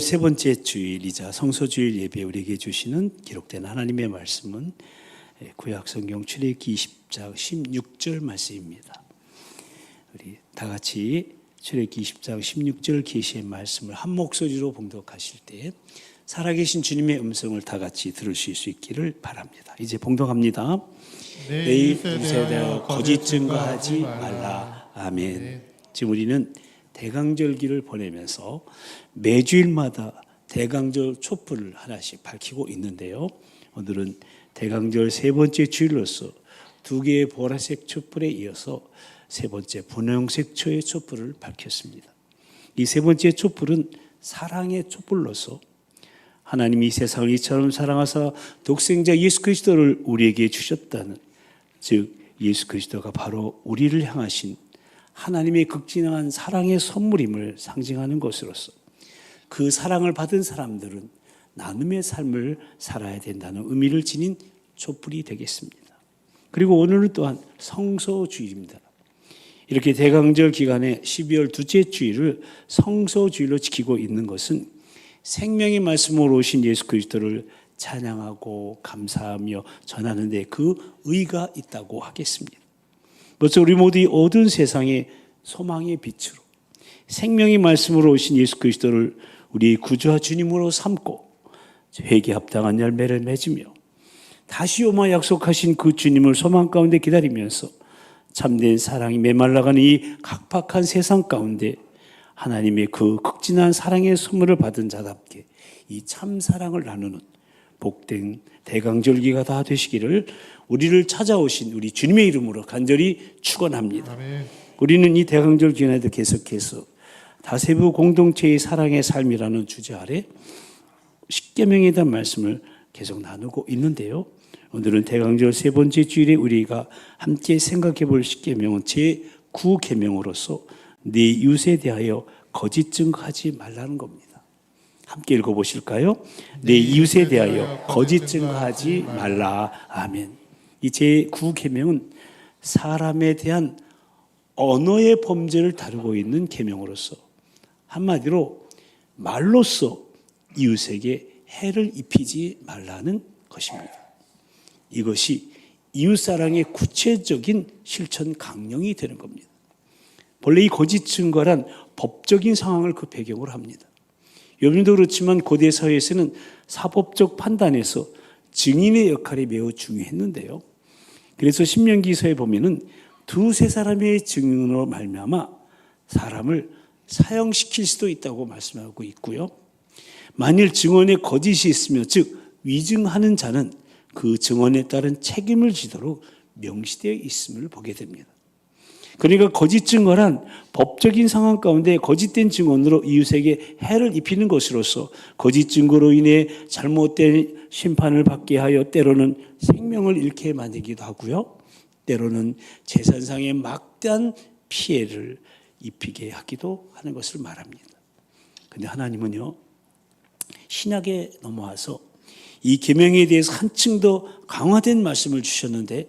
세 번째 주일이자 성소주일 예배 우리에게 주시는 기록된 하나님의 말씀은 구약성경 출애굽기 20장 16절 말씀입니다. 우리 다 같이 출애굽기 20장 16절 계시의 말씀을 한 목소리로 봉독하실 때 살아계신 주님의 음성을 다 같이 들으실 수 있기를 바랍니다. 이제 봉독합니다. 내 입에 대하여 거짓 증거하지 말라. 아멘. 지금 우리는 대강절기를 보내면서 매주일마다 대강절 촛불을 하나씩 밝히고 있는데요. 오늘은 대강절 세 번째 주일로서 두 개의 보라색 촛불에 이어서 세 번째 분홍색 초의 촛불을 밝혔습니다. 이 세 번째 촛불은 사랑의 촛불로서 하나님이 세상을 이처럼 사랑하사 독생자 예수 그리스도를 우리에게 주셨다는, 즉 예수 그리스도가 바로 우리를 향하신 하나님의 극진한 사랑의 선물임을 상징하는 것으로서 그 사랑을 받은 사람들은 나눔의 삶을 살아야 된다는 의미를 지닌 촛불이 되겠습니다. 그리고 오늘은 또한 성소주일입니다. 이렇게 대강절 기간에 12월 둘째 주일을 성소주일로 지키고 있는 것은 생명의 말씀으로 오신 예수 그리스도를 찬양하고 감사하며 전하는 데 그 의의가 있다고 하겠습니다. 먼저 우리 모두 이 어두운 세상의 소망의 빛으로 생명의 말씀으로 오신 예수 그리스도를 우리 구주와 주님으로 삼고 회개에 합당한 열매를 맺으며 다시 오마 약속하신 그 주님을 소망 가운데 기다리면서 참된 사랑이 메말라가는 이 각박한 세상 가운데 하나님의 그 극진한 사랑의 선물을 받은 자답게 이 참사랑을 나누는 복된 대강절기가 다 되시기를 우리를 찾아오신 우리 주님의 이름으로 간절히 축원합니다. 아멘. 우리는 이 대강절 기간에도 계속해서 다세부 공동체의 사랑의 삶이라는 주제 아래 십계명에 대한 말씀을 계속 나누고 있는데요. 오늘은 대강절 세 번째 주일에 우리가 함께 생각해 볼 십계명은 제9계명으로서 네 이웃에 대하여 거짓 증거하지 말라는 겁니다. 함께 읽어보실까요? 내 이웃에 대하여 거짓 증거하지 말라. 아멘. 이 제9계명은 사람에 대한 언어의 범죄를 다루고 있는 계명으로서 한마디로 말로써 이웃에게 해를 입히지 말라는 것입니다. 이것이 이웃사랑의 구체적인 실천 강령이 되는 겁니다. 본래 이 거짓 증거란 법적인 상황을 그 배경으로 합니다. 요즘도 그렇지만 고대 사회에서는 사법적 판단에서 증인의 역할이 매우 중요했는데요. 그래서 신명기서에 보면은 두세 사람의 증인으로 말미암아 사람을 사형시킬 수도 있다고 말씀하고 있고요. 만일 증언에 거짓이 있으며 즉 위증하는 자는 그 증언에 따른 책임을 지도록 명시되어 있음을 보게 됩니다. 그러니까 거짓 증거란 법적인 상황 가운데 거짓된 증언으로 이웃에게 해를 입히는 것으로서 거짓 증거로 인해 잘못된 심판을 받게 하여 때로는 생명을 잃게 만들기도 하고요. 때로는 재산상의 막대한 피해를 입히게 하기도 하는 것을 말합니다. 그런데 하나님은요, 신약에 넘어와서 이 계명에 대해서 한층 더 강화된 말씀을 주셨는데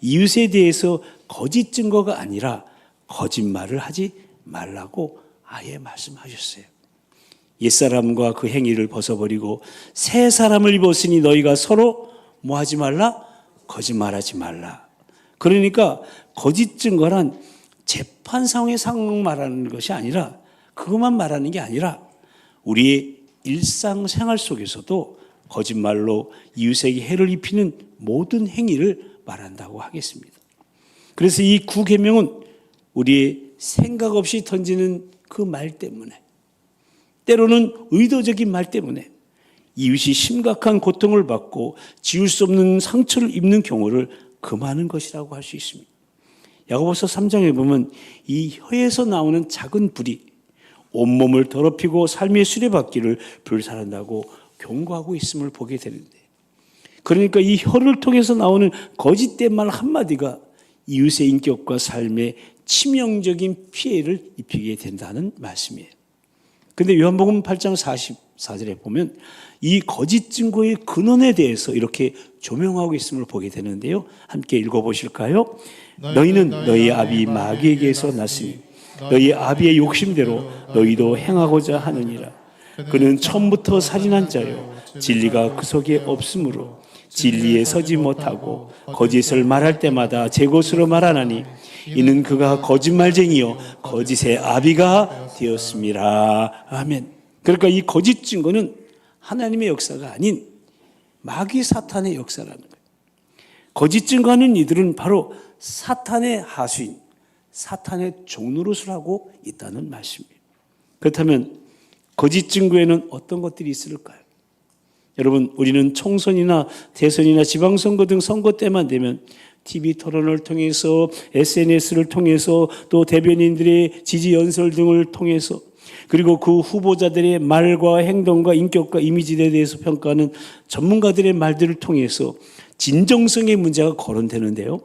이웃에 대해서 거짓 증거가 아니라 거짓말을 하지 말라고 아예 말씀하셨어요. 옛사람과 그 행위를 벗어버리고 새 사람을 입었으니 너희가 서로 뭐 하지 말라? 거짓말하지 말라. 그러니까 거짓 증거란 재판상의 상황 말하는 것이 아니라 그것만 말하는 게 아니라 우리의 일상생활 속에서도 거짓말로 이웃에게 해를 입히는 모든 행위를 말한다고 하겠습니다. 그래서 이 9계명은 우리의 생각 없이 던지는 그 말 때문에 때로는 의도적인 말 때문에 이웃이 심각한 고통을 받고 지울 수 없는 상처를 입는 경우를 금하는 것이라고 할 수 있습니다. 야고보서 3장에 보면 이 혀에서 나오는 작은 불이 온몸을 더럽히고 삶의 수레바퀴를 불살한다고 경고하고 있음을 보게 되는데 그러니까 이 혀를 통해서 나오는 거짓된 말 한마디가 이웃의 인격과 삶에 치명적인 피해를 입히게 된다는 말씀이에요. 그런데 요한복음 8장 44절에 보면 이 거짓 증거의 근원에 대해서 이렇게 조명하고 있음을 보게 되는데요. 함께 읽어보실까요? 너희는 너희 아비 마귀에게서 났으니 너희 아비의 욕심대로 너희도 행하고자 하느니라. 그는 처음부터 살인한 자요 진리가 그 속에 없으므로 진리에 서지 못하고 거짓을 말할 때마다 제 것으로 말하나니 이는 그가 거짓말쟁이요 거짓의 아비가 되었습니다. 아멘. 그러니까 이 거짓 증거는 하나님의 역사가 아닌 마귀 사탄의 역사라는 거예요. 거짓 증거하는 이들은 바로 사탄의 하수인, 사탄의 종노릇을 하고 있다는 말씀이에요. 그렇다면 거짓 증거에는 어떤 것들이 있을까요? 여러분, 우리는 총선이나 대선이나 지방선거 등 선거 때만 되면 TV 토론을 통해서 SNS를 통해서 또 대변인들의 지지 연설 등을 통해서 그리고 그 후보자들의 말과 행동과 인격과 이미지에 대해서 평가하는 전문가들의 말들을 통해서 진정성의 문제가 거론되는데요.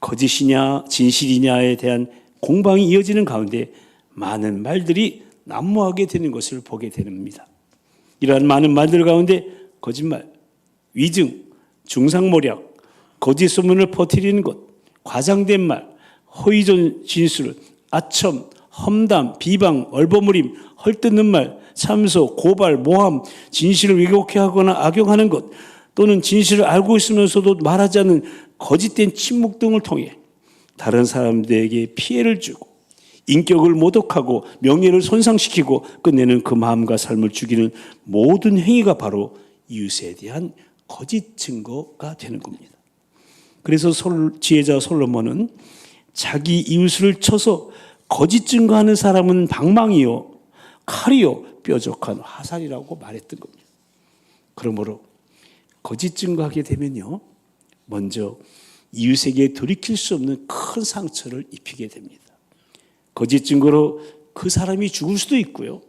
거짓이냐 진실이냐에 대한 공방이 이어지는 가운데 많은 말들이 난무하게 되는 것을 보게 됩니다. 이러한 많은 말들 가운데 거짓말, 위증, 중상모략, 거짓 소문을 퍼뜨리는 것, 과장된 말, 허위 진술, 아첨, 험담, 비방, 얼버무림, 헐뜯는 말, 참소, 고발, 모함, 진실을 왜곡해 하거나 악용하는 것 또는 진실을 알고 있으면서도 말하지 않는 거짓된 침묵 등을 통해 다른 사람들에게 피해를 주고 인격을 모독하고 명예를 손상시키고 끝내는 그 마음과 삶을 죽이는 모든 행위가 바로 이웃에 대한 거짓 증거가 되는 겁니다. 그래서 지혜자 솔로몬은 자기 이웃을 쳐서 거짓 증거하는 사람은 방망이요 칼이요 뾰족한 화살이라고 말했던 겁니다. 그러므로 거짓 증거하게 되면요 먼저 이웃에게 돌이킬 수 없는 큰 상처를 입히게 됩니다. 거짓 증거로 그 사람이 죽을 수도 있고요.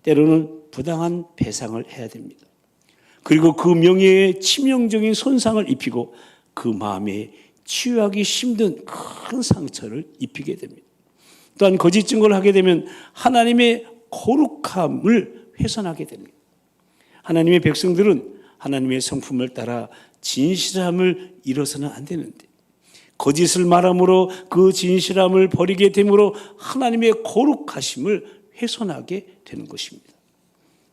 때로는 부당한 배상을 해야 됩니다. 그리고 그 명예에 치명적인 손상을 입히고 그 마음에 치유하기 힘든 큰 상처를 입히게 됩니다. 또한 거짓 증거를 하게 되면 하나님의 거룩함을 훼손하게 됩니다. 하나님의 백성들은 하나님의 성품을 따라 진실함을 잃어서는 안 되는데 거짓을 말함으로 그 진실함을 버리게 되므로 하나님의 거룩하심을 훼손하게 되는 것입니다.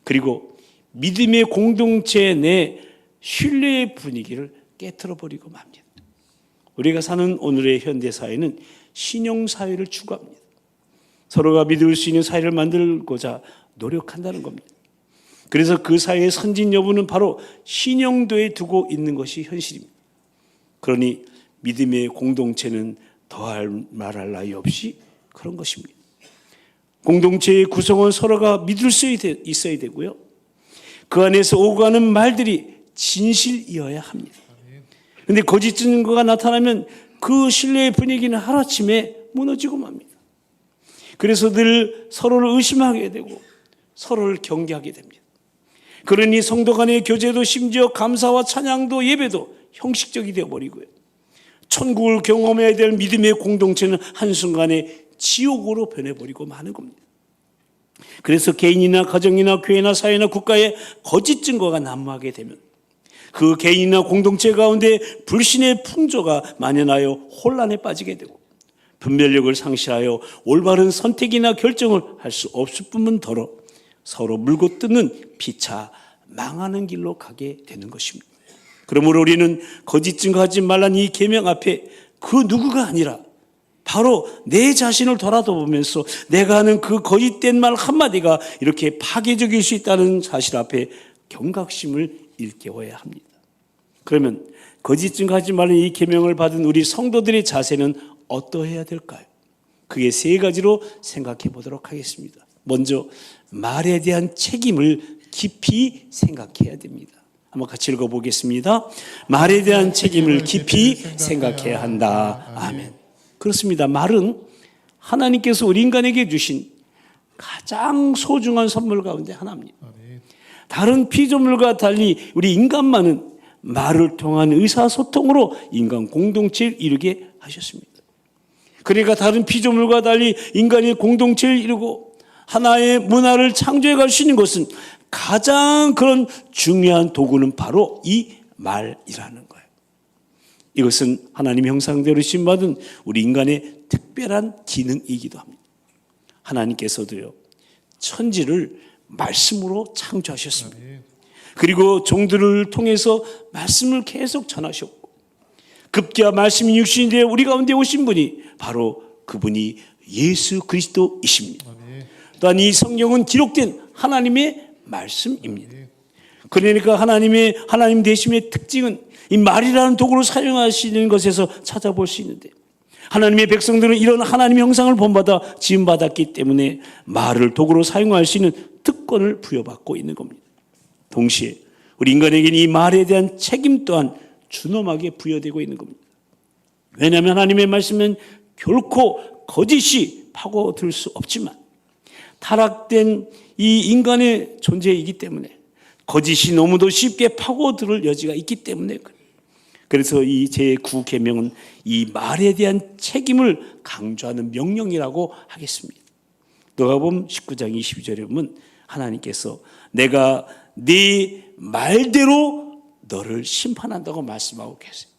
그리고 믿음의 공동체 내 신뢰의 분위기를 깨트려 버리고 맙니다. 우리가 사는 오늘의 현대사회는 신용사회를 추구합니다. 서로가 믿을 수 있는 사회를 만들고자 노력한다는 겁니다. 그래서 그 사회의 선진 여부는 바로 신용도에 두고 있는 것이 현실입니다. 그러니 믿음의 공동체는 더할 말할 나위 없이 그런 것입니다. 공동체의 구성원 서로가 믿을 수 있어야 되고요. 그 안에서 오고 가는 말들이 진실이어야 합니다. 그런데 거짓 증거가 나타나면 그 신뢰의 분위기는 하루아침에 무너지고 맙니다. 그래서 늘 서로를 의심하게 되고 서로를 경계하게 됩니다. 그러니 성도 간의 교제도 심지어 감사와 찬양도 예배도 형식적이 되어버리고요. 천국을 경험해야 될 믿음의 공동체는 한순간에 지옥으로 변해버리고 마는 겁니다. 그래서 개인이나 가정이나 교회나 사회나 국가에 거짓 증거가 난무하게 되면 그 개인이나 공동체 가운데 불신의 풍조가 만연하여 혼란에 빠지게 되고 분별력을 상실하여 올바른 선택이나 결정을 할 수 없을 뿐만 더러 서로 물고 뜯는 피차 망하는 길로 가게 되는 것입니다. 그러므로 우리는 거짓 증거하지 말라는 이 계명 앞에 그 누구가 아니라 바로 내 자신을 돌아보면서 내가 하는 그 거짓된 말 한마디가 이렇게 파괴적일 수 있다는 사실 앞에 경각심을 일깨워야 합니다. 그러면 거짓 증거하지 말라는 이 계명을 받은 우리 성도들의 자세는 어떠해야 될까요? 그게 세 가지로 생각해 보도록 하겠습니다. 먼저 말에 대한 책임을 깊이 생각해야 됩니다. 한번 같이 읽어보겠습니다. 말에 대한 책임을 깊이 생각해야 한다. 아멘. 그렇습니다. 말은 하나님께서 우리 인간에게 주신 가장 소중한 선물 가운데 하나입니다. 다른 피조물과 달리 우리 인간만은 말을 통한 의사소통으로 인간 공동체를 이루게 하셨습니다. 그러니까 다른 피조물과 달리 인간이 공동체를 이루고 하나의 문화를 창조해 갈 수 있는 것은 가장 그런 중요한 도구는 바로 이 말이라는 거예요. 이것은 하나님 형상대로 심받은 우리 인간의 특별한 기능이기도 합니다. 하나님께서도요, 천지를 말씀으로 창조하셨습니다. 그리고 종들을 통해서 말씀을 계속 전하셨고 급기야 말씀이 육신이 되어 우리 가운데 오신 분이 바로 그분이 예수 그리스도이십니다. 또한 이 성경은 기록된 하나님의 말씀입니다. 그러니까 하나님 되심의 특징은 이 말이라는 도구를 사용하시는 것에서 찾아볼 수 있는데 하나님의 백성들은 이런 하나님의 형상을 본받아 지음받았기 때문에 말을 도구로 사용할 수 있는 특권을 부여받고 있는 겁니다. 동시에 우리 인간에게는 이 말에 대한 책임 또한 준엄하게 부여되고 있는 겁니다. 왜냐하면 하나님의 말씀은 결코 거짓이 파고들 수 없지만 타락된 이 인간의 존재이기 때문에 거짓이 너무도 쉽게 파고들 여지가 있기 때문에 그래서 이 제9계명은 이 말에 대한 책임을 강조하는 명령이라고 하겠습니다. 누가복음 19장 22절에 보면 하나님께서 내가 네 말대로 너를 심판한다고 말씀하고 계세요.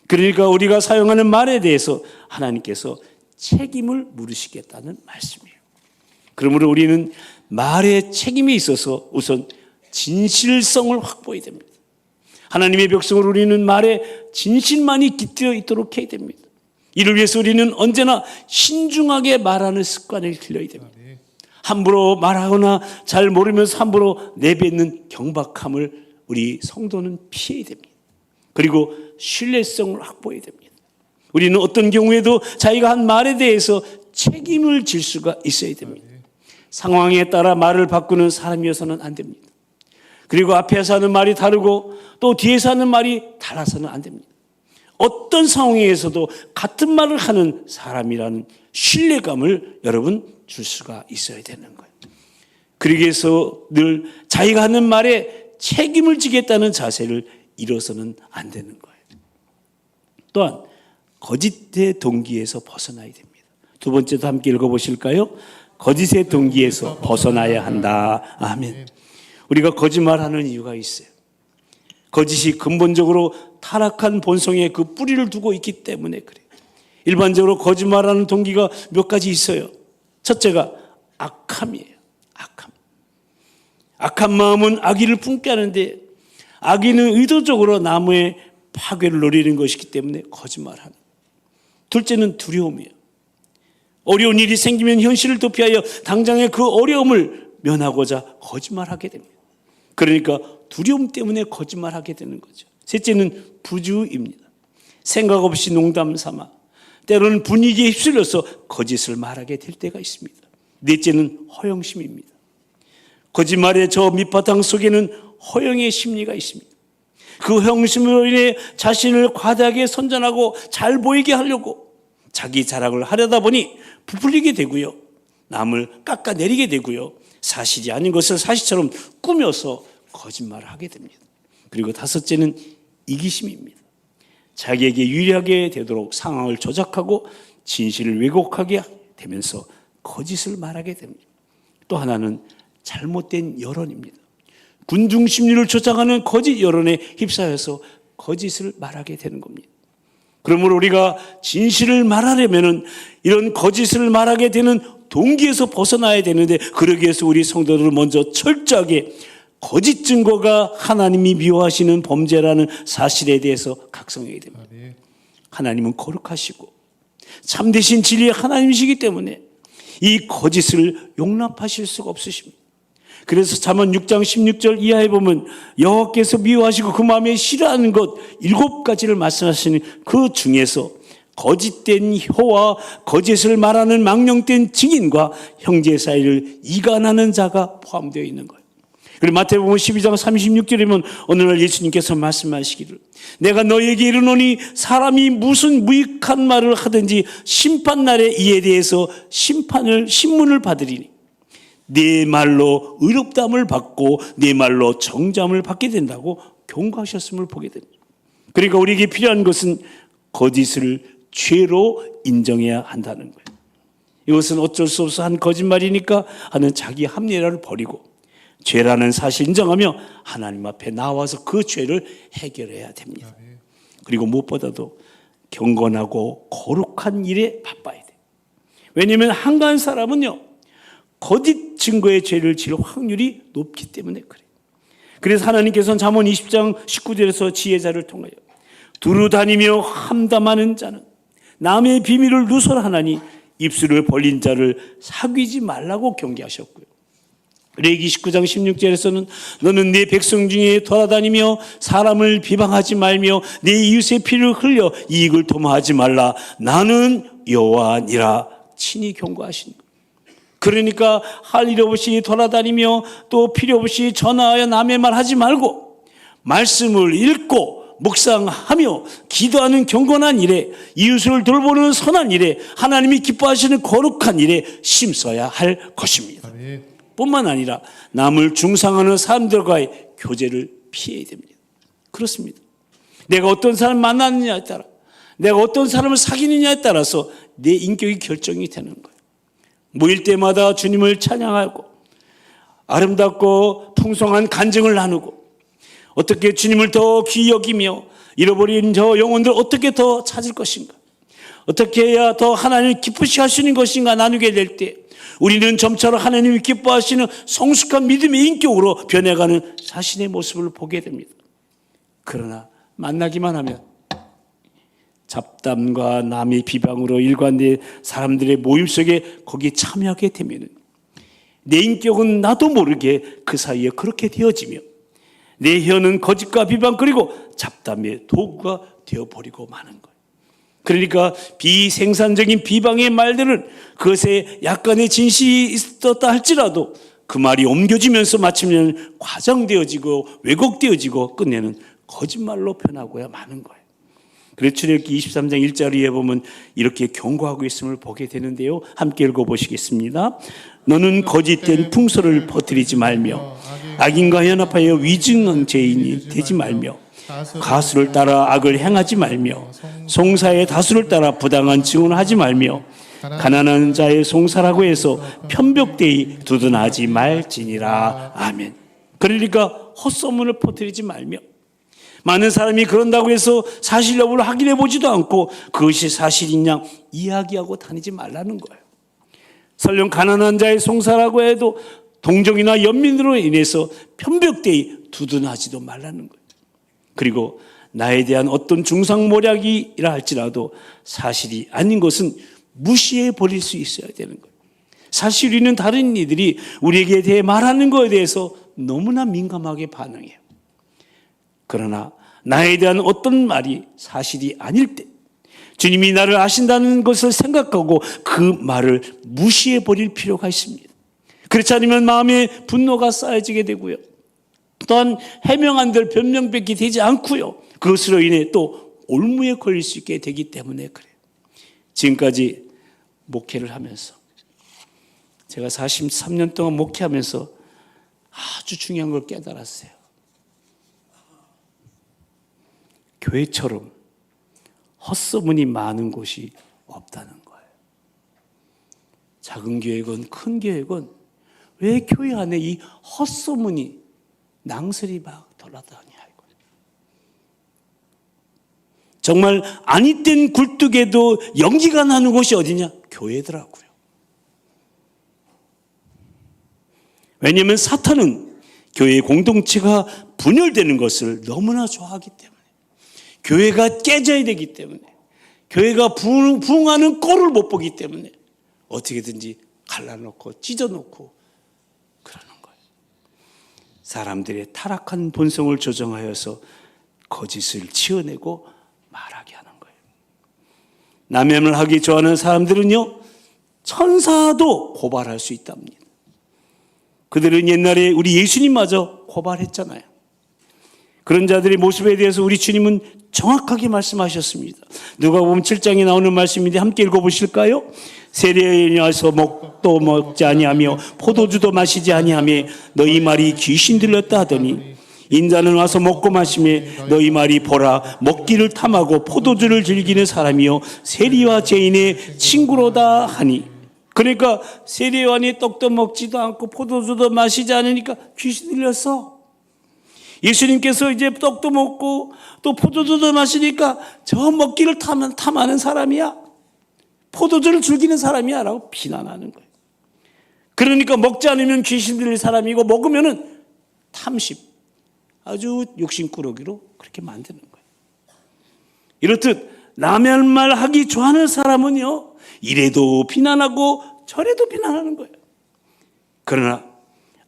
그러니까 우리가 사용하는 말에 대해서 하나님께서 책임을 물으시겠다는 말씀이에요. 그러므로 우리는 말에 책임이 있어서 우선 진실성을 확보해야 됩니다. 하나님의 백성으로 우리는 말에 진실만이 깃들어 있도록 해야 됩니다. 이를 위해서 우리는 언제나 신중하게 말하는 습관을 길러야 됩니다. 함부로 말하거나 잘 모르면서 함부로 내뱉는 경박함을 우리 성도는 피해야 됩니다. 그리고 신뢰성을 확보해야 됩니다. 우리는 어떤 경우에도 자기가 한 말에 대해서 책임을 질 수가 있어야 됩니다. 상황에 따라 말을 바꾸는 사람이어서는 안 됩니다. 그리고 앞에서 하는 말이 다르고 또 뒤에서 하는 말이 달라서는 안 됩니다. 어떤 상황에서도 같은 말을 하는 사람이라는 신뢰감을 여러분 줄 수가 있어야 되는 거예요. 그러기 위해서 늘 자기가 하는 말에 책임을 지겠다는 자세를 잃어서는 안 되는 거예요. 또한 거짓의 동기에서 벗어나야 됩니다. 두 번째도 함께 읽어보실까요? 거짓의 동기에서 벗어나야 한다. 아멘. 우리가 거짓말하는 이유가 있어요. 거짓이 근본적으로 타락한 본성에 그 뿌리를 두고 있기 때문에 그래요. 일반적으로 거짓말하는 동기가 몇 가지 있어요. 첫째가 악함이에요. 악함. 악한 마음은 악의를 품게 하는데 악의는 의도적으로 남의 파괴를 노리는 것이기 때문에 거짓말하는. 둘째는 두려움이에요. 어려운 일이 생기면 현실을 도피하여 당장의 그 어려움을 면하고자 거짓말하게 됩니다. 그러니까 두려움 때문에 거짓말하게 되는 거죠. 셋째는 부주의입니다. 생각 없이 농담 삼아 때로는 분위기에 휩쓸려서 거짓을 말하게 될 때가 있습니다. 넷째는 허영심입니다. 거짓말의 저 밑바탕 속에는 허영의 심리가 있습니다. 그 허영심으로 인해 자신을 과다하게 선전하고 잘 보이게 하려고 자기 자랑을 하려다 보니 부풀리게 되고요. 남을 깎아내리게 되고요. 사실이 아닌 것을 사실처럼 꾸며서 거짓말을 하게 됩니다. 그리고 다섯째는 이기심입니다. 자기에게 유리하게 되도록 상황을 조작하고 진실을 왜곡하게 되면서 거짓을 말하게 됩니다. 또 하나는 잘못된 여론입니다. 군중 심리를 조작하는 거짓 여론에 휩싸여서 거짓을 말하게 되는 겁니다. 그러므로 우리가 진실을 말하려면 이런 거짓을 말하게 되는 동기에서 벗어나야 되는데 그러기 위해서 우리 성도들을 먼저 철저하게 거짓 증거가 하나님이 미워하시는 범죄라는 사실에 대해서 각성해야 됩니다. 하나님은 거룩하시고 참되신 진리의 하나님이시기 때문에 이 거짓을 용납하실 수가 없으십니다. 그래서 잠언 6장 16절 이하에 보면 여호와께서 미워하시고 그 마음에 싫어하는 것 7가지를 말씀하시는 그 중에서 거짓된 혀와 거짓을 말하는 망령된 증인과 형제 사이를 이간하는 자가 포함되어 있는 거예요. 그리고 마태복음 12장 36절에 보면 어느 날 예수님께서 말씀하시기를 내가 너에게 이르노니 사람이 무슨 무익한 말을 하든지 심판날에 이에 대해서 신문을 받으리니 네 말로 의롭다함을 받고 네 말로 정죄함을 받게 된다고 경고하셨음을 보게 됩니다. 그러니까 우리에게 필요한 것은 거짓을 죄로 인정해야 한다는 거예요. 이것은 어쩔 수 없어 한 거짓말이니까 하는 자기 합리화를 버리고 죄라는 사실 인정하며 하나님 앞에 나와서 그 죄를 해결해야 됩니다. 그리고 무엇보다도 경건하고 거룩한 일에 바빠야 돼요. 왜냐하면 한가한 사람은요 거짓 증거의 죄를 지을 확률이 높기 때문에 그래요. 그래서 하나님께서는 잠언 20장 19절에서 지혜자를 통하여 두루 다니며 함담하는 자는 남의 비밀을 누설하나니 입술을 벌린 자를 사귀지 말라고 경계하셨고요. 레위기 19장 16절에서는 너는 내 백성 중에 돌아다니며 사람을 비방하지 말며 내 이웃의 피를 흘려 이익을 도모하지 말라. 나는 여호와니라 친히 경고하신 것. 그러니까 할 일 없이 돌아다니며 또 필요 없이 전화하여 남의 말 하지 말고 말씀을 읽고 묵상하며 기도하는 경건한 일에, 이웃을 돌보는 선한 일에, 하나님이 기뻐하시는 거룩한 일에 심써야 할 것입니다. 뿐만 아니라 남을 중상하는 사람들과의 교제를 피해야 됩니다. 그렇습니다. 내가 어떤 사람을 만나느냐에 따라, 내가 어떤 사람을 사귀느냐에 따라서 내 인격이 결정이 되는 거예요. 모일 때마다 주님을 찬양하고 아름답고 풍성한 간증을 나누고 어떻게 주님을 더 귀히 여기며 잃어버린 저 영혼들 어떻게 더 찾을 것인가, 어떻게 해야 더 하나님을 기쁘시게 하시는 것인가 나누게 될 때 우리는 점차로 하나님이 기뻐하시는 성숙한 믿음의 인격으로 변해가는 자신의 모습을 보게 됩니다. 그러나 만나기만 하면 잡담과 남의 비방으로 일관된 사람들의 모임 속에 거기에 참여하게 되면 내 인격은 나도 모르게 그 사이에 그렇게 되어지며 내 혀는 거짓과 비방 그리고 잡담의 도구가 되어버리고 마는 거예요. 그러니까 비생산적인 비방의 말들은 그것에 약간의 진실이 있었다 할지라도 그 말이 옮겨지면서 마침내는 과장되어지고 왜곡되어지고 끝내는 거짓말로 변하고야 마는 거예요. 그래서 출애굽기 23장 1절에 보면 이렇게 경고하고 있음을 보게 되는데요. 함께 읽어보시겠습니다. 너는 거짓된 풍소를 퍼뜨리지 말며 악인과 연합하여 위증한 죄인이 되지 말며 가수를 따라 악을 행하지 말며 송사의 다수를 따라 부당한 증언을 하지 말며 가난한 자의 송사라고 해서 편벽되이 두둔하지 말지니라. 아멘. 그러니까 헛소문을 퍼뜨리지 말며 많은 사람이 그런다고 해서 사실 여부를 확인해 보지도 않고 그것이 사실이냐 이야기하고 다니지 말라는 거예요. 설령 가난한 자의 송사라고 해도 동정이나 연민으로 인해서 편벽되이 두둔하지도 말라는 거예요. 그리고 나에 대한 어떤 중상모략이라 할지라도 사실이 아닌 것은 무시해 버릴 수 있어야 되는 거예요. 사실 우리는 다른 이들이 우리에게 대해 말하는 것에 대해서 너무나 민감하게 반응해요. 그러나 나에 대한 어떤 말이 사실이 아닐 때 주님이 나를 아신다는 것을 생각하고 그 말을 무시해 버릴 필요가 있습니다. 그렇지 않으면 마음에 분노가 쌓여지게 되고요. 또한 해명한들 변명밖에 되지 않고요. 그것으로 인해 또 올무에 걸릴 수 있게 되기 때문에 그래요. 지금까지 목회를 하면서 제가 43년 동안 목회하면서 아주 중요한 걸 깨달았어요. 교회처럼 헛소문이 많은 곳이 없다는 거예요. 작은 교회건 큰 교회건 왜 교회 안에 이 헛소문이 낭설이 막 돌아다니냐. 정말 아니 땐 굴뚝에도 연기가 나는 곳이 어디냐? 교회더라고요. 왜냐하면 사탄은 교회 공동체가 분열되는 것을 너무나 좋아하기 때문에, 교회가 깨져야 되기 때문에, 교회가 부흥하는 꼴을 못 보기 때문에 어떻게든지 갈라놓고 찢어놓고 그러는 거예요. 사람들의 타락한 본성을 조정하여서 거짓을 지어내고 말하게 하는 거예요. 남행을 하기 좋아하는 사람들은요, 천사도 고발할 수 있답니다. 그들은 옛날에 우리 예수님마저 고발했잖아요. 그런 자들의 모습에 대해서 우리 주님은 정확하게 말씀하셨습니다. 누가복음 7장에 나오는 말씀인데 함께 읽어보실까요? 세례에 와서 먹도 먹지 아니하며 포도주도 마시지 아니하며 너희 말이 귀신 들렸다 하더니 인자는 와서 먹고 마시며 너희 말이 보라 먹기를 탐하고 포도주를 즐기는 사람이요 세리와 죄인의 친구로다 하니. 그러니까 세리요한이 떡도 먹지도 않고 포도주도 마시지 않으니까 귀신 들렸어. 예수님께서 이제 떡도 먹고 또 포도주도 마시니까 저 먹기를 탐하는 사람이야, 포도주를 즐기는 사람이야 라고 비난하는 거예요. 그러니까 먹지 않으면 귀신 들릴 사람이고 먹으면은 탐심, 아주 욕심꾸러기로 그렇게 만드는 거예요. 이렇듯 남의 말 하기 좋아하는 사람은요, 이래도 비난하고 저래도 비난하는 거예요. 그러나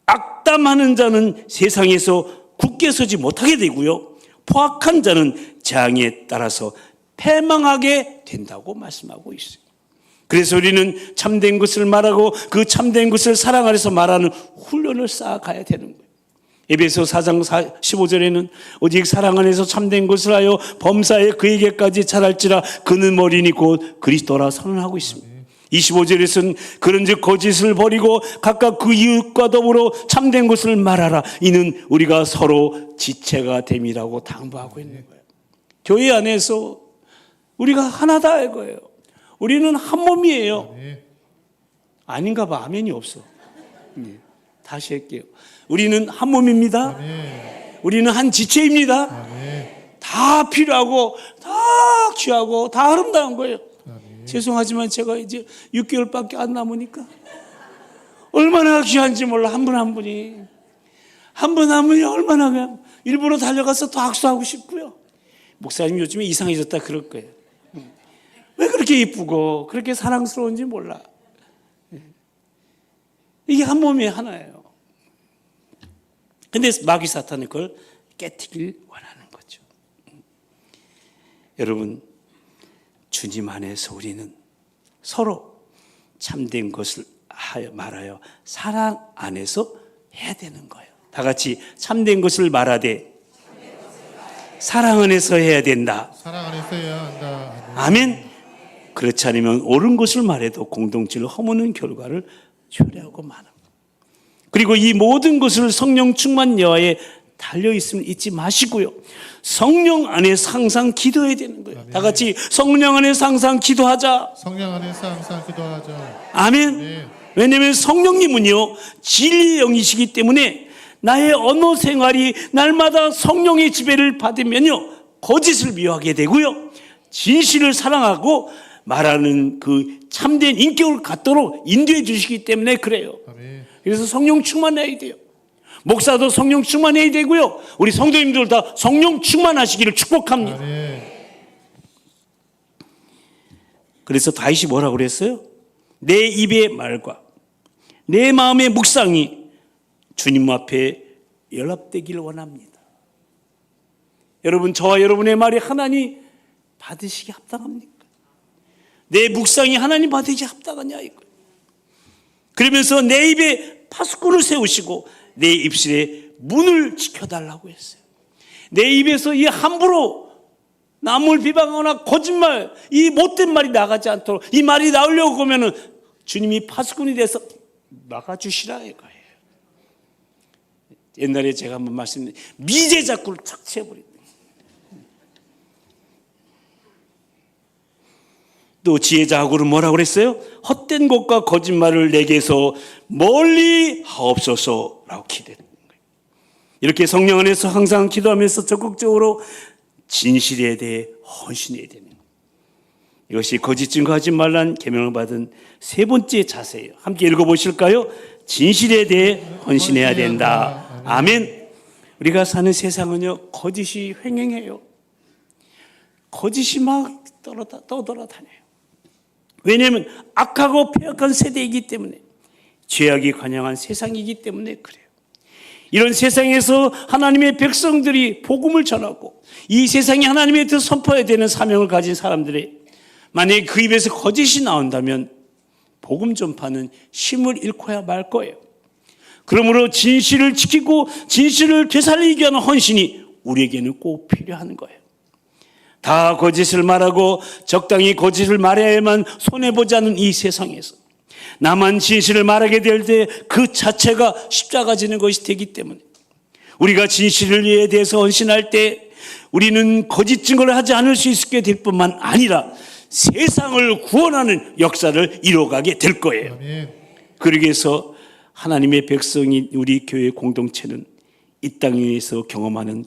악담하는 자는 세상에서 굳게 서지 못하게 되고요, 포악한 자는 재앙에 따라서 패망하게 된다고 말씀하고 있어요. 그래서 우리는 참된 것을 말하고 그 참된 것을 사랑 안에서 말하는 훈련을 쌓아가야 되는 거예요. 에베소 4장 15절에는 오직 사랑 안에서 참된 것을 하여 범사에 그에게까지 자랄지라 그는 머리니 곧 그리스도라 선언하고 있습니다. 25절에서는 그런즉 거짓을 버리고 각각 그 이웃과 더불어 참된 것을 말하라. 이는 우리가 서로 지체가 됨이라고 당부하고 있는 거예요. 교회 안에서 우리가 하나다 이거예요. 우리는 한 몸이에요. 아닌가 봐. 아멘이 없어. 다시 할게요. 우리는 한 몸입니다. 우리는 한 지체입니다. 다 필요하고 다 귀하고 다 아름다운 거예요. 죄송하지만 제가 이제 6개월밖에 안 남으니까 얼마나 귀한지 몰라. 한 분 한 분이 얼마나 그냥 일부러 달려가서 더 악수하고 싶고요. 목사님 요즘에 이상해졌다 그럴 거예요. 왜 그렇게 이쁘고 그렇게 사랑스러운지 몰라. 이게 한 몸이 하나예요. 근데 마귀 사탄은 그걸 깨트리길 원하는 거죠. 여러분, 주님 안에서 우리는 서로 참된 것을 말하여 사랑 안에서 해야 되는 거예요. 다 같이 참된 것을 말하되 사랑 안에서 해야 된다. 사랑 안에서 해야 한다. 아멘. 그렇지 않으면 옳은 것을 말해도 공동체를 허무는 결과를 초래하고 마는. 그리고 이 모든 것을 성령 충만 여하에 달려있음을 잊지 마시고요, 성령 안에서 항상 기도해야 되는 거예요. 다 같이 성령 안에서 항상 기도하자. 성령 안에서 항상 기도하자. 아멘. 네. 왜냐하면 성령님은요 진리의 영이시기 때문에 나의 언어 생활이 날마다 성령의 지배를 받으면요 거짓을 미워하게 되고요, 진실을 사랑하고 말하는 그 참된 인격을 갖도록 인도해 주시기 때문에 그래요. 아멘. 그래서 성령 충만해야 돼요. 목사도 성령 충만해야 되고요, 우리 성도님들 다 성령 충만하시기를 축복합니다. 아멘. 그래서 다윗이 뭐라고 그랬어요? 내 입의 말과 내 마음의 묵상이 주님 앞에 연합되기를 원합니다. 여러분, 저와 여러분의 말이 하나님 받으시기 합당합니까? 내 묵상이 하나님 받으시기 합당하냐 이거. 그러면서 내 입에 파수꾼을 세우시고 내 입술에 문을 지켜달라고 했어요. 내 입에서 이 함부로 남을 비방하거나 거짓말, 이 못된 말이 나가지 않도록, 이 말이 나오려고 하면은 주님이 파수꾼이 돼서 막아주시라 이거예요. 옛날에 제가 한번 말씀드린 미제자꾸를 착취해버린다. 또 지혜자하고는 뭐라고 그랬어요? 헛된 것과 거짓말을 내게서 멀리 하옵소서라고 기도했는 거예요. 이렇게 성령 안에서 항상 기도하면서 적극적으로 진실에 대해 헌신해야 되는 거예요. 이것이 거짓 증거하지 말란 계명을 받은 세 번째 자세예요. 함께 읽어보실까요? 진실에 대해 헌신해야 된다. 아멘. 우리가 사는 세상은요 거짓이 횡행해요. 거짓이 막 떠돌아다녀요. 왜냐하면 악하고 폐역한 세대이기 때문에, 죄악이 관영한 세상이기 때문에 그래요. 이런 세상에서 하나님의 백성들이 복음을 전하고 이 세상에 하나님의 뜻을 선포해야 되는 사명을 가진 사람들이 만약에 그 입에서 거짓이 나온다면 복음 전파는 힘을 잃고야 말 거예요. 그러므로 진실을 지키고 진실을 되살리기 위한 헌신이 우리에게는 꼭 필요한 거예요. 다 거짓을 말하고 적당히 거짓을 말해야만 손해보지 않는 이 세상에서 나만 진실을 말하게 될 때 그 자체가 십자가 지는 것이 되기 때문에 우리가 진실에 대해서 헌신할 때 우리는 거짓 증거를 하지 않을 수 있게 될 뿐만 아니라 세상을 구원하는 역사를 이뤄가게 될 거예요. 아멘. 그러기 위해서 하나님의 백성인 우리 교회 공동체는 이 땅에서 경험하는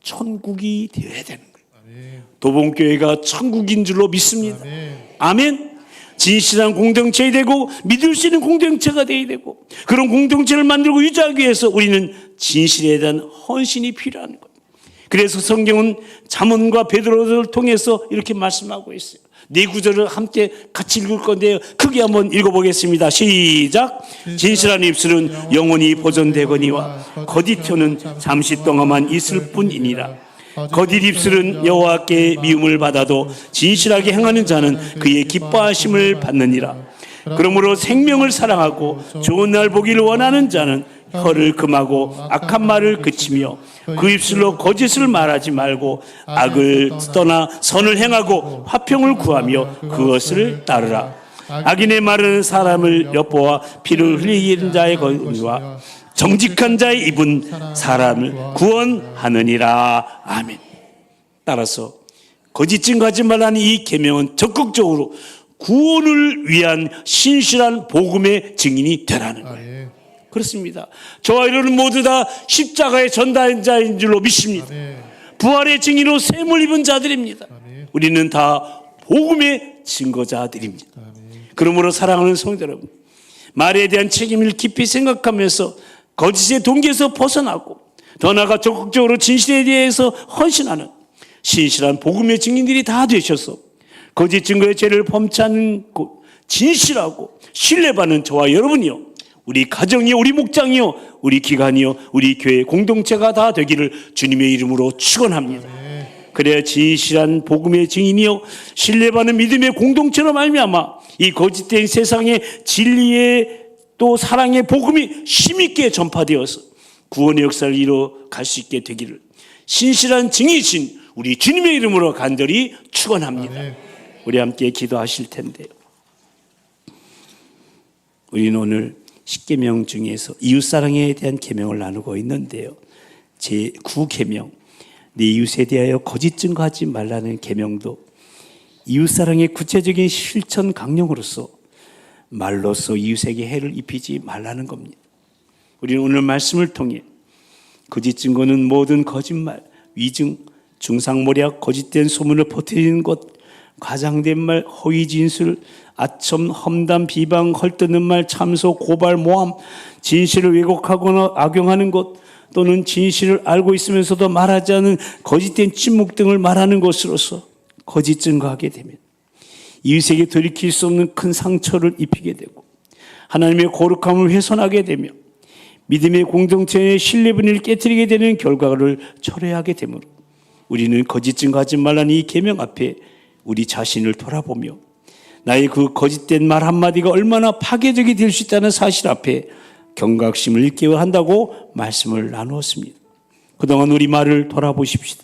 천국이 되어야 되는 거예요. 아멘. 도봉교회가 천국인 줄로 믿습니다. 아멘. 아멘. 진실한 공동체가 되고 믿을 수 있는 공동체가 되어야 되고, 그런 공동체를 만들고 유지하기 위해서 우리는 진실에 대한 헌신이 필요한 거예요. 그래서 성경은 잠언과 베드로를 통해서 이렇게 말씀하고 있어요. 네 구절을 함께 같이 읽을 건데요, 크게 한번 읽어보겠습니다. 시작. 진실한 입술은 영원히 보존되거니와 거짓 혀는 잠시 동안만 있을 뿐이니라. 거짓 입술은 여호와께 미움을 받아도 진실하게 행하는 자는 그의 기뻐하심을 받느니라. 그러므로 생명을 사랑하고 좋은 날 보기를 원하는 자는 혀를 금하고 악한 말을 그치며 그 입술로 거짓을 말하지 말고 악을 떠나 선을 행하고 화평을 구하며 그것을 따르라. 악인의 말은 사람을 엿보아 피를 흘리는 자의 거니와 정직한 자의 입은 사람을 구원하느니라. 아멘. 따라서 거짓 증거하지 말라는 이 계명은 적극적으로 구원을 위한 신실한 복음의 증인이 되라는 거예요. 그렇습니다. 저와 여러분 모두 다 십자가의 전달자인 줄로 믿습니다. 부활의 증인으로 셈을 입은 자들입니다. 우리는 다 복음의 증거자들입니다. 그러므로 사랑하는 성도 여러분, 말에 대한 책임을 깊이 생각하면서 거짓의 동기에서 벗어나고 더 나아가 적극적으로 진실에 대해서 헌신하는 신실한 복음의 증인들이 다 되셔서 거짓 증거의 죄를 범치 않고 진실하고 신뢰받는 저와 여러분이요, 우리 가정이요, 우리 목장이요, 우리 기관이요, 우리 교회 공동체가 다 되기를 주님의 이름으로 축원합니다. 그래야 진실한 복음의 증인이요, 신뢰받는 믿음의 공동체로 말미암아 이 거짓된 세상의 진리의 또 사랑의 복음이 힘있게 전파되어서 구원의 역사를 이뤄갈 수 있게 되기를 신실한 증인이신 우리 주님의 이름으로 간절히 축원합니다. 우리 함께 기도하실 텐데요, 우리는 오늘 10계명 중에서 이웃사랑에 대한 계명을 나누고 있는데요, 제9계명 네 이웃에 대하여 거짓 증거하지 말라는 계명도 이웃사랑의 구체적인 실천 강령으로서 말로써 이웃에게 해를 입히지 말라는 겁니다. 우리는 오늘 말씀을 통해 거짓 증거는 모든 거짓말, 위증, 중상모략, 거짓된 소문을 퍼뜨리는 것, 과장된 말, 허위 진술, 아첨, 험담, 비방, 헐뜯는 말, 참소, 고발, 모함, 진실을 왜곡하거나 악용하는 것, 또는 진실을 알고 있으면서도 말하지 않은 거짓된 침묵 등을 말하는 것으로서 거짓 증거하게 되면 이웃에게 돌이킬 수 없는 큰 상처를 입히게 되고 하나님의 거룩함을 훼손하게 되며 믿음의 공동체의 신뢰분을 깨뜨리게 되는 결과를 초래하게 되므로 우리는 거짓 증거하지 말라는 이 계명 앞에 우리 자신을 돌아보며 나의 그 거짓된 말 한마디가 얼마나 파괴적이 될 수 있다는 사실 앞에 경각심을 일깨워야 한다고 말씀을 나누었습니다. 그동안 우리 말을 돌아보십시다.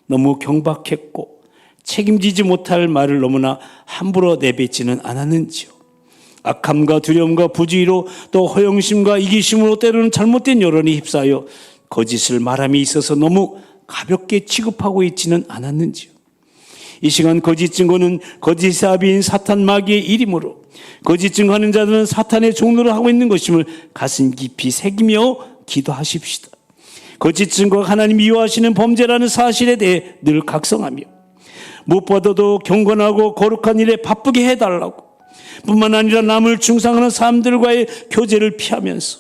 너무 경박했고 책임지지 못할 말을 너무나 함부로 내뱉지는 않았는지요. 악함과 두려움과 부주의로 또 허영심과 이기심으로 때로는 잘못된 여론이 휩싸여 거짓을 말함이 있어서 너무 가볍게 취급하고 있지는 않았는지요. 이 시간 거짓 증거는 거짓의 아비인 사탄 마귀의 일이므로 거짓 증거하는 자들은 사탄의 종로를 하고 있는 것임을 가슴 깊이 새기며 기도하십시다. 거짓 증거가 하나님 미워하시는 범죄라는 사실에 대해 늘 각성하며 무엇보다도 경건하고 거룩한 일에 바쁘게 해달라고, 뿐만 아니라 남을 중상하는 사람들과의 교제를 피하면서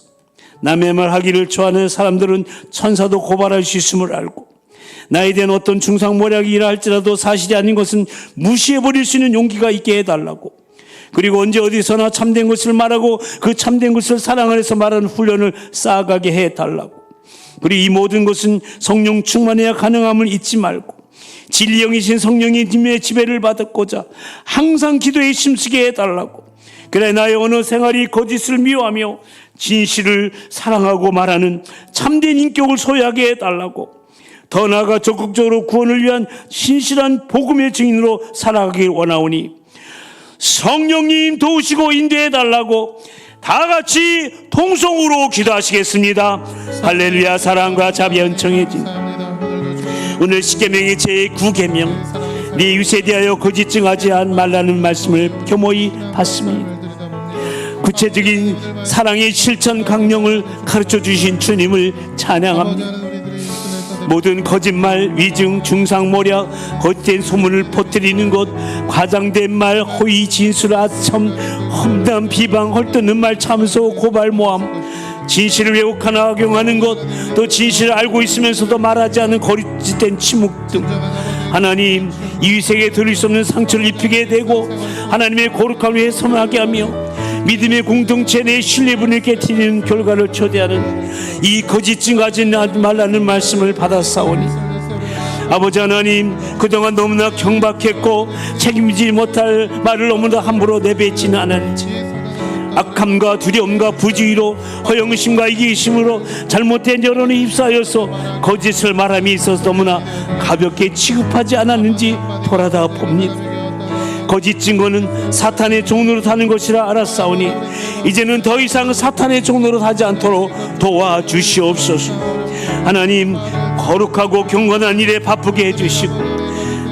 남의 말 하기를 좋아하는 사람들은 천사도 고발할 수 있음을 알고 나에 대한 어떤 중상모략이라 할지라도 사실이 아닌 것은 무시해버릴 수 있는 용기가 있게 해달라고, 그리고 언제 어디서나 참된 것을 말하고 그 참된 것을 사랑을 해서 말하는 훈련을 쌓아가게 해달라고, 그리고 이 모든 것은 성령 충만해야 가능함을 잊지 말고 진리 영이신 성령의 님의 지배를 받고자 항상 기도에 힘쓰게 해달라고, 그래 나의 언어 생활이 거짓을 미워하며 진실을 사랑하고 말하는 참된 인격을 소유하게 해달라고, 더 나아가 적극적으로 구원을 위한 신실한 복음의 증인으로 살아가길 원하오니 성령님 도우시고 인도해달라고 다 같이 통성으로 기도하시겠습니다. 할렐루야. 사랑과 자비 은총해진 오늘 10계명의 제9계명 네 이웃에 대하여 거짓 증하지 말라는 말씀을 교모히 받습니다. 구체적인 사랑의 실천 강령을 가르쳐 주신 주님을 찬양합니다. 모든 거짓말, 위증, 중상모략, 거짓된 소문을 퍼뜨리는 것, 과장된 말, 허위, 진술, 아첨, 험담, 비방, 헐뜯는 말, 참소, 고발, 모함, 진실을 왜곡하나 악용하는 것, 또 진실을 알고 있으면서도 말하지 않은 거짓된 침묵 등 하나님, 이웃에게 드릴 수 없는 상처를 입히게 되고 하나님의 거룩함을 훼손하게 하며 믿음의 공동체 내 신뢰분을 깨트리는 결과를 초대하는 이 거짓 증거하지 말라는 말씀을 받았사오니 아버지 하나님, 그동안 너무나 경박했고 책임지지 못할 말을 너무나 함부로 내뱉지는 않았는지 악함과 두려움과 부주의로 허영심과 이기심으로 잘못된 여론에 휩싸여서 거짓을 말함이 있어서 너무나 가볍게 취급하지 않았는지 돌아다 봅니다. 거짓 증거는 사탄의 종로로 타는 것이라 알았사오니 이제는 더 이상 사탄의 종로로 타지 않도록 도와주시옵소서. 하나님, 거룩하고 경건한 일에 바쁘게 해주시고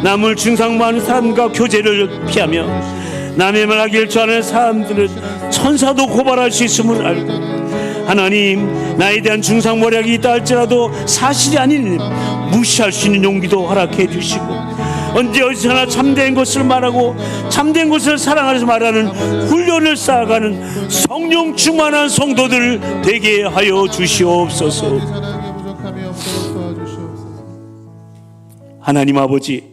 남을 중상모하는 사람과 교제를 피하며 남의 말하기를 좋아하는 사람들은 천사도 고발할 수 있음을 알고 하나님, 나에 대한 중상모략이 있다 할지라도 사실이 아닌 무시할 수 있는 용기도 허락해 주시고 언제 어디서나 참된 것을 말하고 참된 것을 사랑하면서 말하는 훈련을 쌓아가는 성령 충만한 성도들 되게 하여 주시옵소서. 하나님 아버지,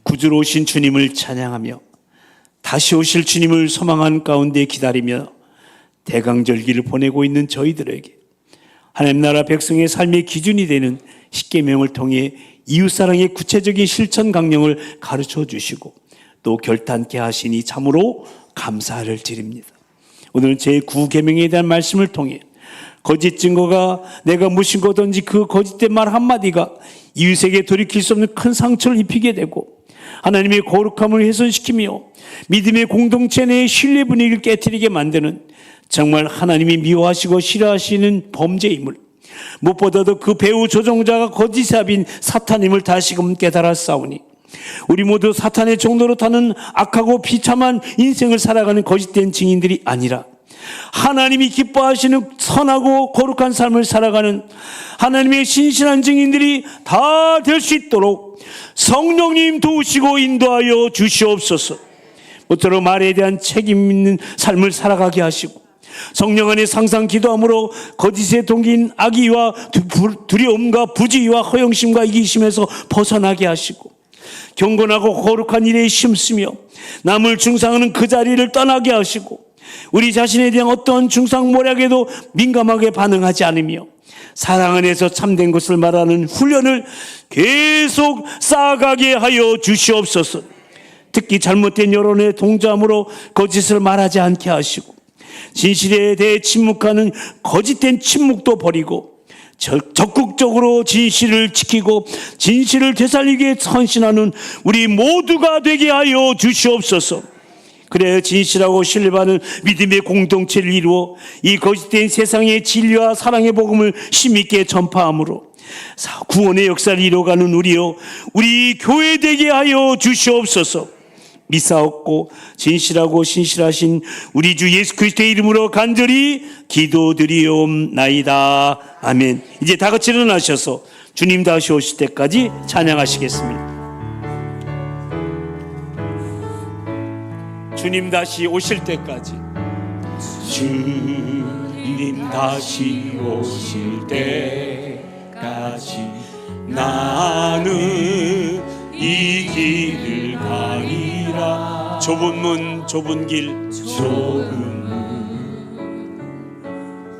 구주로 오신 주님을 찬양하며 다시 오실 주님을 소망한 가운데 기다리며 대강절기를 보내고 있는 저희들에게 하나님 나라 백성의 삶의 기준이 되는 십계명을 통해 이웃사랑의 구체적인 실천 강령을 가르쳐 주시고 또 결단케 하시니 참으로 감사를 드립니다. 오늘은 제9계명에 대한 말씀을 통해 거짓 증거가 내가 무신 거든지 그 거짓된 말 한마디가 이웃에게 돌이킬 수 없는 큰 상처를 입히게 되고 하나님의 거룩함을 훼손시키며 믿음의 공동체 내의 신뢰 분위기를 깨트리게 만드는 정말 하나님이 미워하시고 싫어하시는 범죄임을 무엇보다도 그 배후 조종자가 거짓삽인 사탄임을 다시금 깨달았사오니 우리 모두 사탄의 종로로 타는 악하고 비참한 인생을 살아가는 거짓된 증인들이 아니라 하나님이 기뻐하시는 선하고 거룩한 삶을 살아가는 하나님의 신실한 증인들이 다 될 수 있도록 성령님 도우시고 인도하여 주시옵소서. 모쪼록 말에 대한 책임 있는 삶을 살아가게 하시고 성령 안에 항상 기도함으로 거짓의 동기인 악의와 두려움과 부주의와 허영심과 이기심에서 벗어나게 하시고 경건하고 거룩한 일에 힘쓰며 남을 중상하는 그 자리를 떠나게 하시고 우리 자신에 대한 어떤 중상모략에도 민감하게 반응하지 않으며 사랑 안에서 참된 것을 말하는 훈련을 계속 쌓아가게 하여 주시옵소서. 특히 잘못된 여론에 동조함으로 거짓을 말하지 않게 하시고 진실에 대해 침묵하는 거짓된 침묵도 버리고 적극적으로 진실을 지키고 진실을 되살리기에 헌신하는 우리 모두가 되게 하여 주시옵소서. 그래야 진실하고 신뢰받는 믿음의 공동체를 이루어 이 거짓된 세상의 진리와 사랑의 복음을 힘있게 전파함으로 구원의 역사를 이루어가는 우리요 우리 교회 되게 하여 주시옵소서. 미사옵고 진실하고 신실하신 우리 주 예수 그리스도의 이름으로 간절히 기도드리옵나이다. 아멘. 이제 다 같이 일어나셔서 주님 다시 오실 때까지 찬양하시겠습니다. 주님 다시 오실 때까지, 주님 다시 오실 때까지 나는 이 길을 가리라. 좁은 문 좁은 길,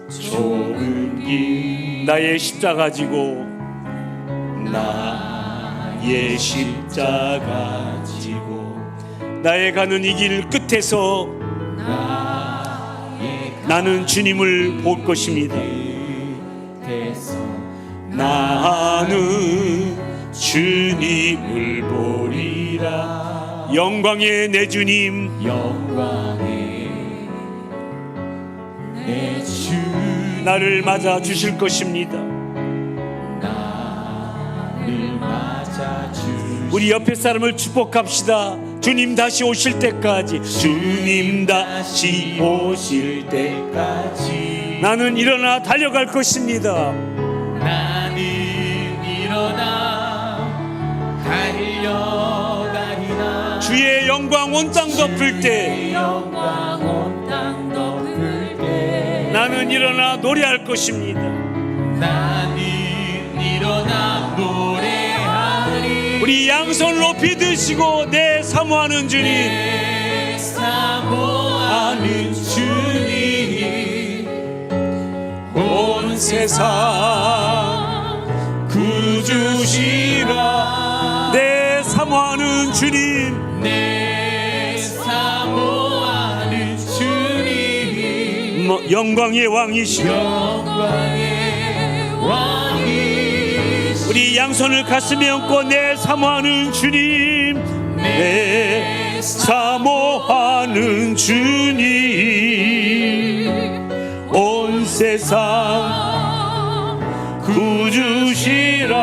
좁은 길 나의 십자가 지고 나의 십자가 지고 나의 가는 이 길 끝에서 나는 주님을 볼 것입니다. 나는 주님을 보리라. 영광의 내 주님, 영광의 내 주 나를 맞아 주실 것입니다. 나를 맞아 주실. 우리 옆에 사람을 축복합시다. 주님 다시 오실 때까지, 주님 다시 오실 때까지 나는 일어나 달려갈 것입니다. 나는 영광 온 땅 덮을 때 영광 온 땅 덮을 때 나는 일어나 노래할 것입니다. 나는 일어나 노래하리. 우리 양손 높이 드시고 내 사모하는 주님, 내 사모하는 주님 온 세상 구주시라. 내 사모하는 주님, 내 사모하는 주님 영광의 왕이시여. 영광의 왕이시여. 우리 양손을 가슴에 얹고 내 사모하는 주님, 내 사모하는 주님 온 세상 구주시라.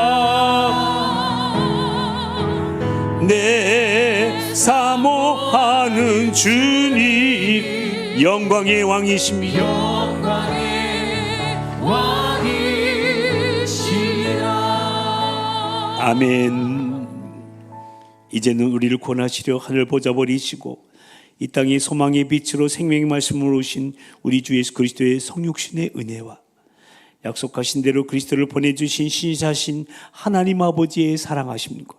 내 사모하는 주님 영광의 왕이십니다. 영광의 왕이시라. 아멘. 이제는 우리를 구원하시려 하늘 보좌 버리시고 이 땅의 소망의 빛으로 생명의 말씀으로 오신 우리 주 예수 그리스도의 성육신의 은혜와 약속하신 대로 그리스도를 보내주신 신이신 하나님 아버지의 사랑하심과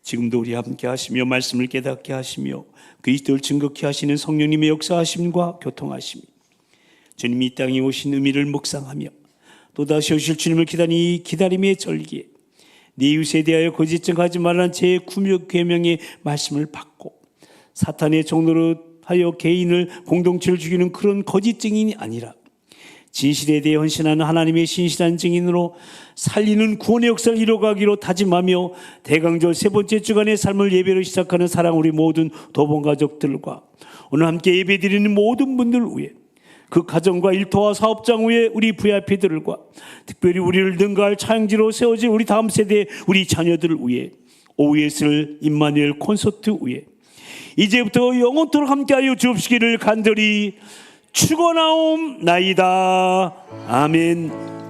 지금도 우리 함께 하시며 말씀을 깨닫게 하시며 그리스도를 증거케 하시는 성령님의 역사하심과 교통하심이 주님이 이 땅에 오신 의미를 묵상하며 또다시 오실 주님을 기다리는 이 기다림의 절기에 네 이웃에 대하여 거짓 증거하지 말라는 제9계명의 말씀을 받고 사탄의 종로로 하여 개인을 공동체를 죽이는 그런 거짓 증인이 아니라 진실에 대해 헌신하는 하나님의 신실한 증인으로 살리는 구원의 역사를 이뤄가기로 다짐하며 대강절 세 번째 주간의 삶을 예배로 시작하는 사랑 우리 모든 도봉 가족들과 오늘 함께 예배드리는 모든 분들 위해 그 가정과 일터와 사업장 위에 우리 VIP들과 특별히 우리를 능가할 차용지로 세워질 우리 다음 세대 우리 자녀들을 위해 OSL 임마누엘 콘서트 위에 이제부터 영원토록 함께하여 주옵시기를 간절히 축원하옵나이다. 아멘.